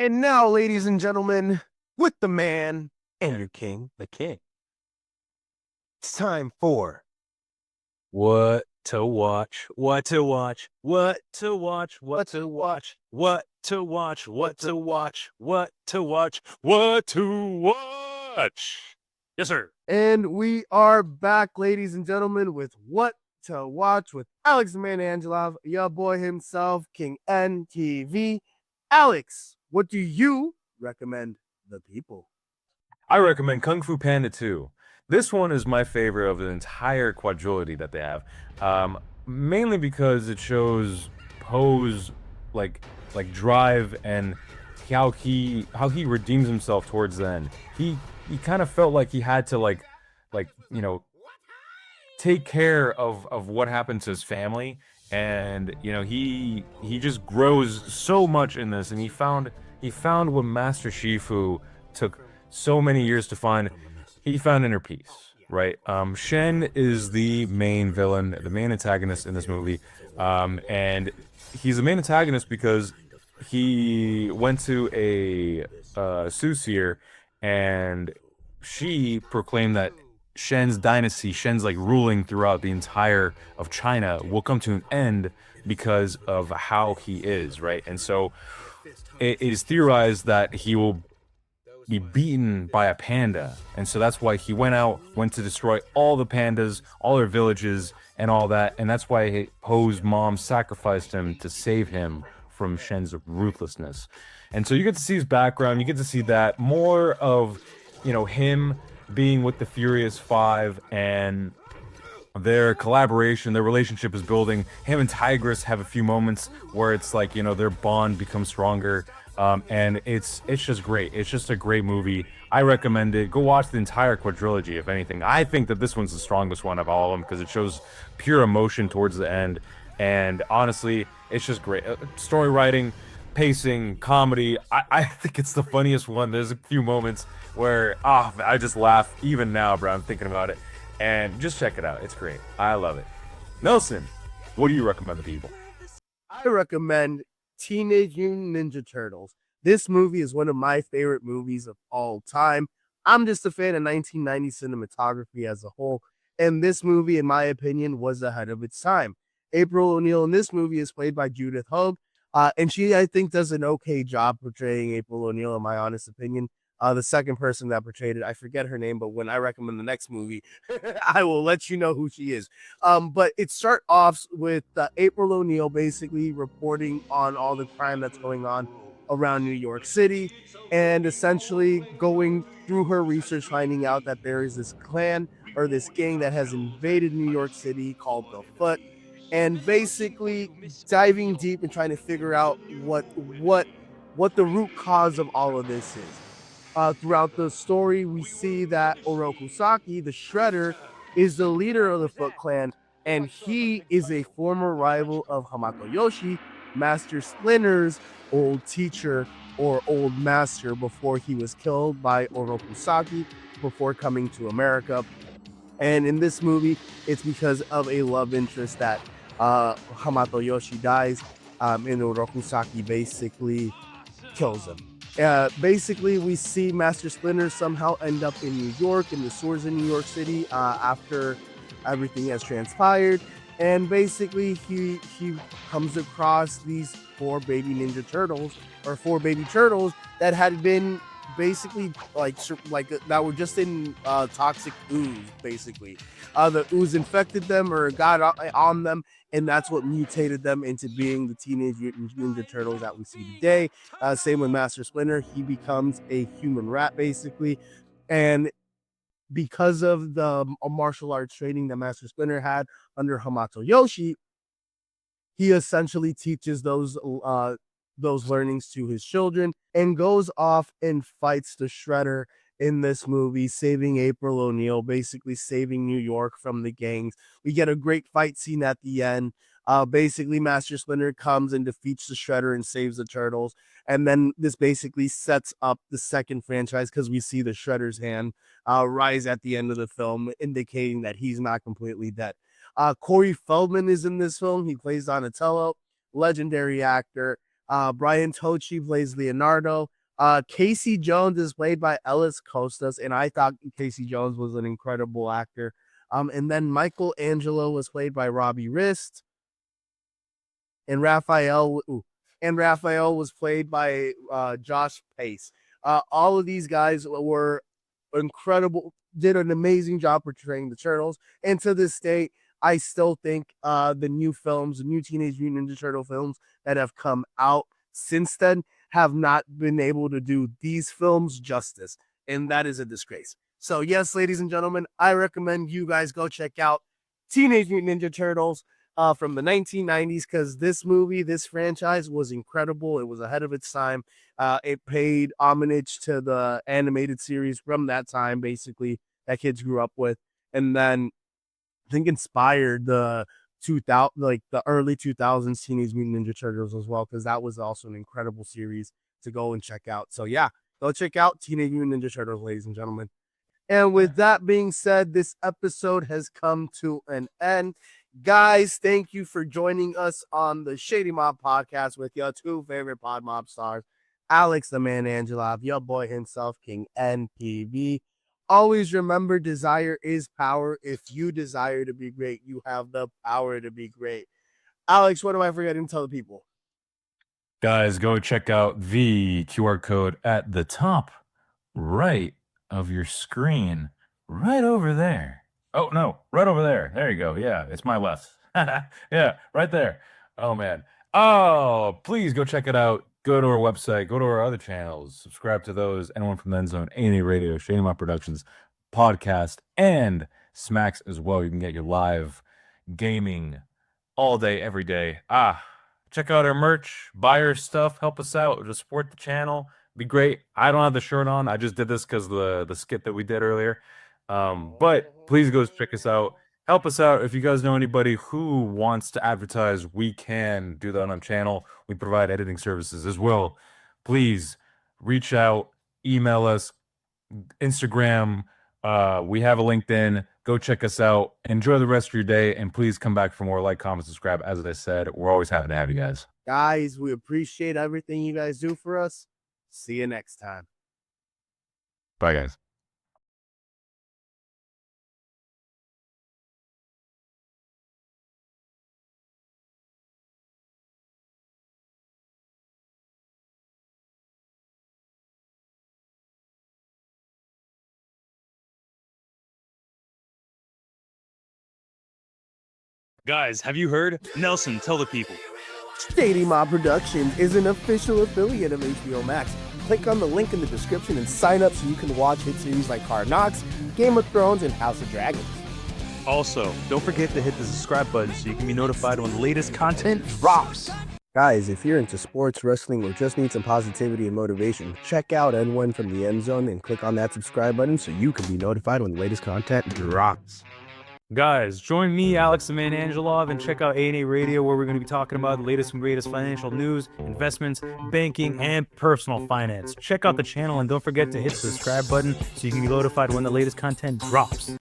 And now, ladies and gentlemen, with the man and your king, The king. it's time for What to watch? What to watch? What to watch? What What to to watch? Watch. What to watch? What What to to watch? What to watch? What to watch? Yes, sir. And we are back, ladies and gentlemen, with What to Watch with Alex the Man Angelov, your boy himself, King NTV. Alex, what do you recommend the people? I recommend Kung Fu Panda 2. This one is my favorite of the entire quadrilogy that they have. Mainly because it shows Poe's like drive and how he redeems himself towards the end. He kind of felt like he had to take care of what happened to his family, and he just grows so much in this, and he found what Master Shifu took so many years to find. He found inner peace, right? Shen is the main villain, the main antagonist in this movie, and he's the main antagonist because he went to a soothsayer, and she proclaimed that Shen's dynasty, Shen's like ruling throughout the entire of China, will come to an end because of how he is, right? And so it is theorized that he will be beaten by a panda. And so that's why he went to destroy all the pandas, all their villages, and all that. And that's why Poe's mom sacrificed him to save him from Shen's ruthlessness. And so you get to see his background, you get to see that more of, him being with the Furious Five, and their collaboration, their relationship is building. Him and Tigress have a few moments where it's like, their bond becomes stronger. And it's just great. It's just a great movie. I recommend it. Go watch the entire quadrilogy, if anything. I think that this one's the strongest one of all of them because it shows pure emotion towards the end. And honestly, it's just great. Story writing, pacing, comedy. I think it's the funniest one. There's a few moments where I just laugh even now, bro. I'm thinking about it. And just check it out. It's great. I love it. Nelson, what do you recommend to people? I recommend Teenage Mutant Ninja Turtles. This movie is one of my favorite movies of all time. I'm just a fan of 1990 cinematography as a whole, and this movie, in my opinion, was ahead of its time. April O'Neil in this movie is played by Judith Hogue, and she, I think, does an okay job portraying April O'Neil, in my honest opinion. The second person that portrayed it, I forget her name, but when I recommend the next movie, I will let you know who she is. But it starts off with April O'Neil basically reporting on all the crime that's going on around New York City, and essentially going through her research, finding out that there is this clan or this gang that has invaded New York City called the Foot, and basically diving deep and trying to figure out what the root cause of all of this is. Throughout the story, we see that Orokusaki, the Shredder, is the leader of the Foot Clan, and he is a former rival of Hamato Yoshi, Master Splinter's old teacher or old master before he was killed by Orokusaki before coming to America. And in this movie, it's because of a love interest that Hamato Yoshi dies, and Orokusaki basically kills him. Basically, we see Master Splinter somehow end up in New York, in the sewers in New York City, after everything has transpired. And basically, he comes across these four baby Ninja Turtles, or four baby turtles that had been basically like that were just in toxic ooze. Basically, the ooze infected them or got on them, and that's what mutated them into being the Teenage Mutant Ninja Turtles that we see today. Same with Master Splinter, he becomes a human rat basically, and because of the martial arts training that Master Splinter had under Hamato Yoshi, he essentially teaches those learnings to his children and goes off and fights the Shredder in this movie, saving April O'Neil, basically saving New York from the gangs. We get a great fight scene at the end. Basically, Master Splinter comes and defeats the Shredder and saves the turtles. And then this basically sets up the second franchise because we see the Shredder's hand rise at the end of the film, indicating that he's not completely dead. Corey Feldman is in this film. He plays Donatello, legendary actor. Brian Tochi plays Leonardo. Casey Jones is played by Ellis Costas, and I thought Casey Jones was an incredible actor. And then Michelangelo was played by Robbie Rist, and Raphael was played by Josh Pace. All of these guys were incredible, did an amazing job portraying the turtles, and to this day, I still think the new Teenage Mutant Ninja Turtle films that have come out since then have not been able to do these films justice, and that is a disgrace. So yes, ladies and gentlemen, I recommend you guys go check out Teenage Mutant Ninja Turtles from the 1990s, because this franchise was incredible. It was ahead of its time. It paid homage to the animated series from that time, basically, that kids grew up with, and then I think inspired the early 2000s Teenage Mutant Ninja Turtles as well, because that was also an incredible series to go and check out. So yeah, go check out Teenage Mutant Ninja Turtles, ladies and gentlemen. And with that being said, this episode has come to an end. Guys, thank you for joining us on the Shady Mob podcast with your two favorite Pod Mob stars, Alex the Man Angelov, your boy himself, King NPV. Always remember, desire is power. If you desire to be great, you have the power to be great. Alex, what am I forgetting to tell the people? Guys, go check out the QR code at the top right of your screen, right over there. Oh, no, right over there. There you go. Yeah, it's my left. Yeah, right there. Oh, man. Oh, please go check it out. Go to our website. Go to our other channels. Subscribe to those. Anyone from the End Zone, A&E Radio, Shady Mob Productions, podcast, and Smacks as well. You can get your live gaming all day, every day. Check out our merch. Buy our stuff. Help us out. Just support the channel. Be great. I don't have the shirt on. I just did this because the skit that we did earlier. But please go check us out. Help us out. If you guys know anybody who wants to advertise, we can do that on our channel. We provide editing services as well. Please reach out, email us, Instagram. We have a LinkedIn. Go check us out. Enjoy the rest of your day, and please come back for more. Like, comment, subscribe. As I said, we're always happy to have you guys. Guys, we appreciate everything you guys do for us. See you next time. Bye, guys. Guys, have you heard? Nelson, tell the people. Shady Mob Productions is an official affiliate of HBO Max. Click on the link in the description and sign up so you can watch hit series like Hard Knocks, Game of Thrones, and House of Dragons. Also, don't forget to hit the subscribe button so you can be notified when the latest content drops. Guys, if you're into sports, wrestling, or just need some positivity and motivation, check out N1 from the End Zone and click on that subscribe button so you can be notified when the latest content drops. Guys, join me, Alex the Man Angelov, and check out A&E Radio, where we're going to be talking about the latest and greatest financial news, investments, banking, and personal finance. Check out the channel and don't forget to hit the subscribe button so you can be notified when the latest content drops.